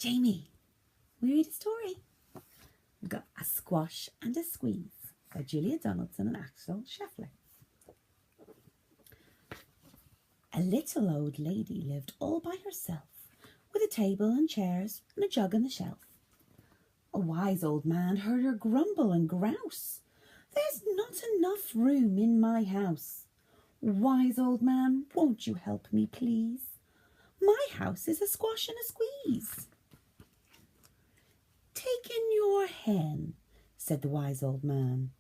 Jamie, we read a story. We've got A Squash and a Squeeze by Julia Donaldson and Axel Scheffler. A little old lady lived all by herself, with a table and chairs and a jug on the shelf. A wise old man heard her grumble and grouse. "There's not enough room in my house. Wise old man, won't you help me, please? My house is a squash and a squeeze." "Take in your hen," said the wise old man.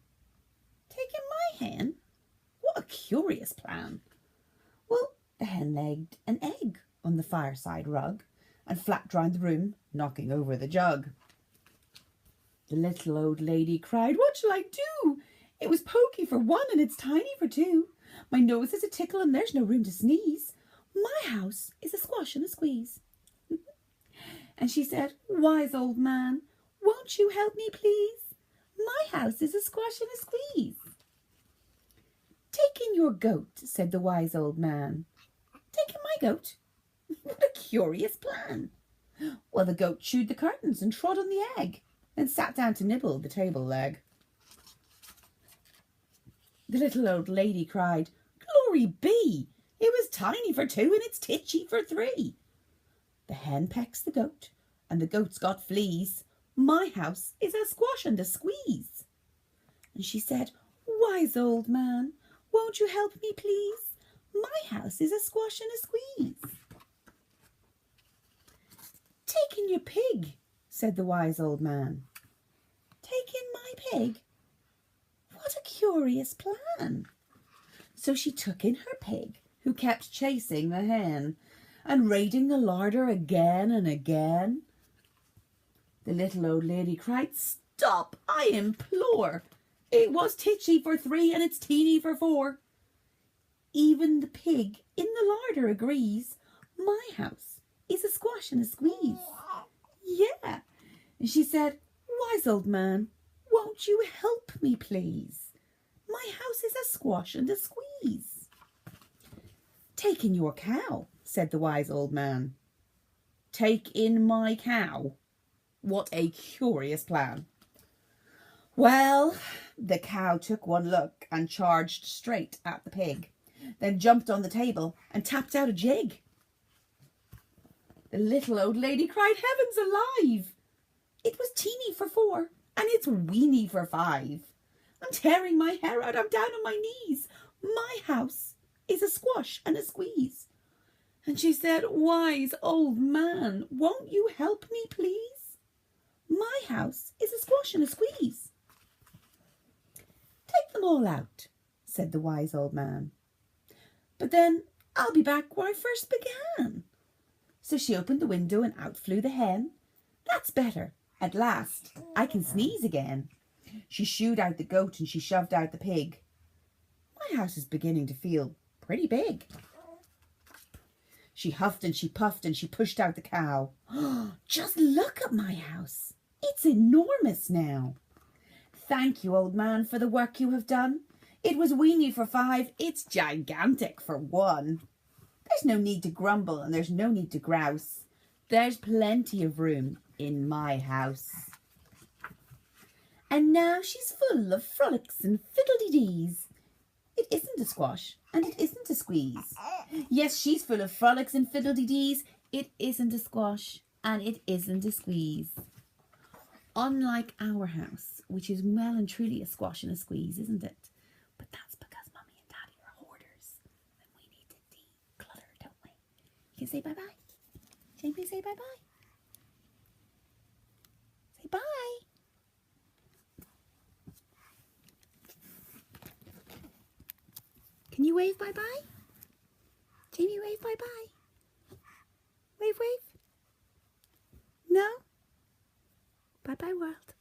"Take in my hen? What a curious plan." Well, the hen laid an egg on the fireside rug and flapped round the room, knocking over the jug. The little old lady cried, "What shall I do? It was pokey for one and it's tiny for two. My nose is a tickle and there's no room to sneeze. My house is a squash and a squeeze." And she said, "Wise old man, won't you help me, please? My house is a squash and a squeeze." "Take in your goat," said the wise old man. "Take in my goat? What a curious plan." Well, the goat chewed the curtains and trod on the egg, then sat down to nibble the table leg. The little old lady cried, "Glory be! It was tiny for two and it's titchy for three. The hen pecks the goat and the goat's got fleas. My house is a squash and a squeeze." And she said, "Wise old man, won't you help me, please? My house is a squash and a squeeze." "Take in your pig," said the wise old man. "Take in my pig? What a curious plan." So she took in her pig, who kept chasing the hen and raiding the larder again and again. The little old lady cried, "Stop, I implore. It was titchy for three and it's teeny for four. Even the pig in the larder agrees. My house is a squash and a squeeze." Yeah. And she said, "Wise old man, won't you help me, please? My house is a squash and a squeeze." "Take in your cow," said the wise old man. "Take in my cow? What a curious plan." Well, the cow took one look and charged straight at the pig, then jumped on the table and tapped out a jig. The little old lady cried, "Heavens alive! It was teeny for four and it's weeny for five. I'm tearing my hair out, I'm down on my knees. My house is a squash and a squeeze." And she said, "Wise old man, won't you help me, please? My house is a squash and a squeeze." "Take them all out," said the wise old man. "But then I'll be back where I first began." So she opened the window and out flew the hen. "That's better. At last I can sneeze again." She shooed out the goat and she shoved out the pig. "My house is beginning to feel pretty big." She huffed and she puffed and she pushed out the cow. "Just look at my house. It's enormous now." "Thank you, old man, for the work you have done. It was weeny for five. It's gigantic for one. There's no need to grumble and there's no need to grouse. There's plenty of room in my house." And now she's full of frolics and fiddle-dee-dees. It isn't a squash and it isn't a squeeze. Yes, she's full of frolics and fiddle-dee-dees. It isn't a squash and it isn't a squeeze. Unlike our house, which is well and truly a squash and a squeeze, isn't it? But that's because Mummy and Daddy are hoarders and we need to declutter, don't we? You can say bye-bye. Jamie, say bye-bye. Say bye. Can you wave bye-bye? Jamie, wave bye-bye. Wave, wave. No? Bye-bye, world.